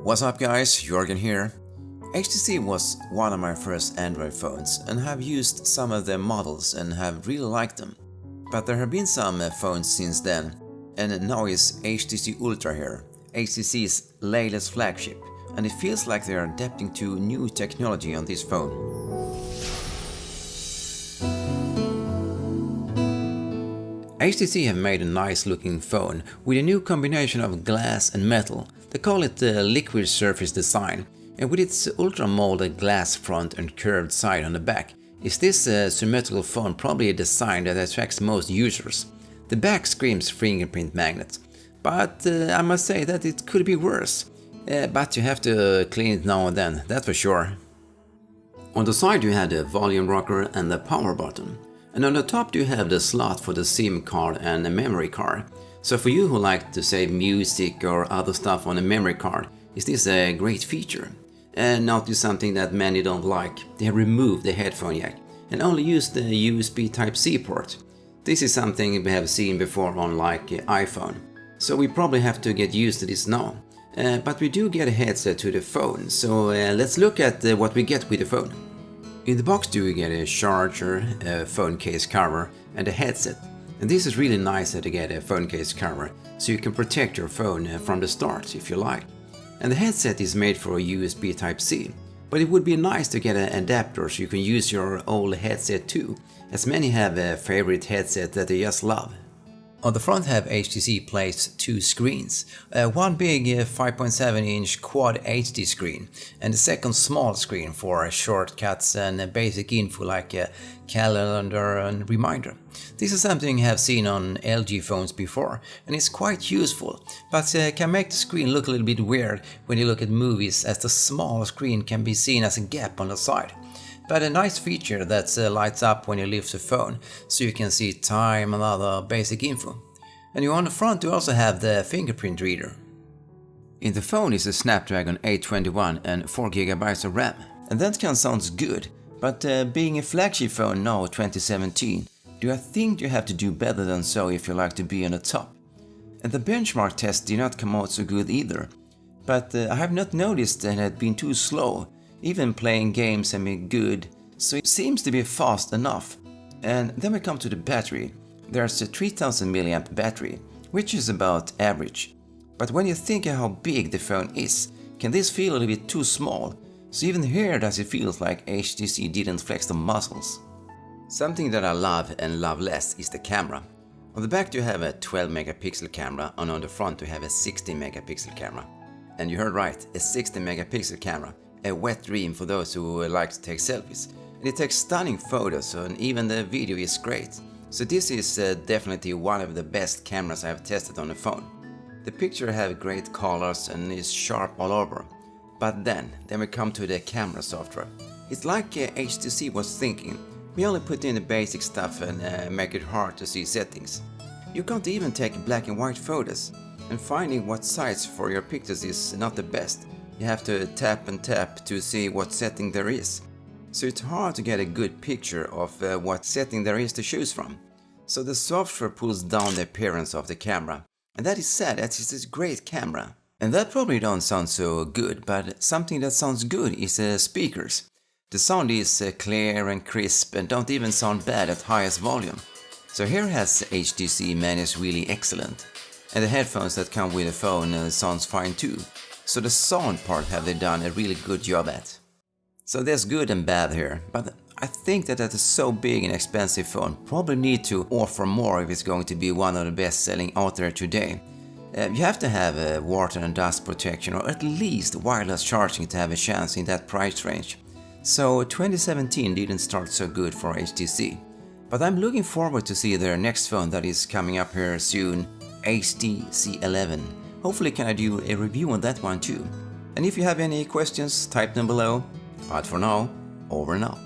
What's up guys, Jörgen here. HTC was one of my first Android phones and have used some of their models and have really liked them. But there have been some phones since then, and now is HTC Ultra here, HTC's latest flagship, and it feels like they are adapting to new technology on this phone. HTC have made a nice looking phone with a new combination of glass and metal. They call it the liquid surface design, and with its ultra molded glass front and curved side on the back, is this symmetrical phone probably a design that attracts most users. The back screams fingerprint magnet, but I must say that it could be worse. But you have to clean it now and then, that's for sure. On the side you have the volume rocker and the power button. And on the top you have the slot for the SIM card and the memory card. So for you who like to save music or other stuff on a memory card, is this a great feature. And notice something that many don't like. They have removed the headphone jack and only use the USB Type-C port. This is something we have seen before on like iPhone. So we probably have to get used to this now. But we do get a headset to the phone, so let's look at what we get with the phone. In the box do we get a charger, a phone case cover and a headset. And this is really nice to get a phone case cover, so you can protect your phone from the start if you like. And the headset is made for USB Type-C, but it would be nice to get an adapter so you can use your old headset too, as many have a favorite headset that they just love. On the front have HTC placed two screens, one big 5.7-inch Quad HD screen and the second small screen for shortcuts and basic info like a calendar and reminder. This is something I have seen on LG phones before and it's quite useful, but can make the screen look a little bit weird when you look at movies, as the small screen can be seen as a gap on the side. But a nice feature that lights up when you lift the phone, so you can see time and other basic info. And on the front you also have the fingerprint reader. In the phone is a Snapdragon 821 and 4GB of RAM. And that can sound good, but being a flagship phone now 2017, do I think you have to do better than so if you like to be on the top. And the benchmark test did not come out so good either, but I have not noticed that it had been too slow. Even playing games have been good, so it seems to be fast enough. And then we come to the battery. There's a 3000 mAh battery, which is about average. But when you think of how big the phone is, can this feel a little bit too small? So even here does it feel like HTC didn't flex the muscles. Something that I love and love less is the camera. On the back you have a 12 megapixel camera, and on the front you have a 16 megapixel camera. And you heard right, a 16 megapixel camera. A wet dream for those who like to take selfies. And it takes stunning photos, and even the video is great. So this is definitely one of the best cameras I have tested on the phone. The picture have great colors and is sharp all over. But then we come to the camera software. It's like HTC was thinking, we only put in the basic stuff and make it hard to see settings. You can't even take black and white photos, and finding what size for your pictures is not the best. You have to tap and tap to see what setting there is. So it's hard to get a good picture of what setting there is to choose from. So the software pulls down the appearance of the camera. And that is sad, that is a great camera. And that probably don't sound so good, but something that sounds good is speakers. The sound is clear and crisp and don't even sound bad at highest volume. So here has HTC managed really excellent. And the headphones that come with the phone sounds fine too. So the sound part have they done a really good job at. So there's good and bad here, but I think that is so big and expensive phone probably need to offer more if it's going to be one of the best selling out there today. You have to have water and dust protection, or at least wireless charging to have a chance in that price range. So 2017 didn't start so good for HTC. But I'm looking forward to see their next phone that is coming up here soon, HTC 11. Hopefully can I do a review on that one too. And if you have any questions, type them below. But for now, over and out.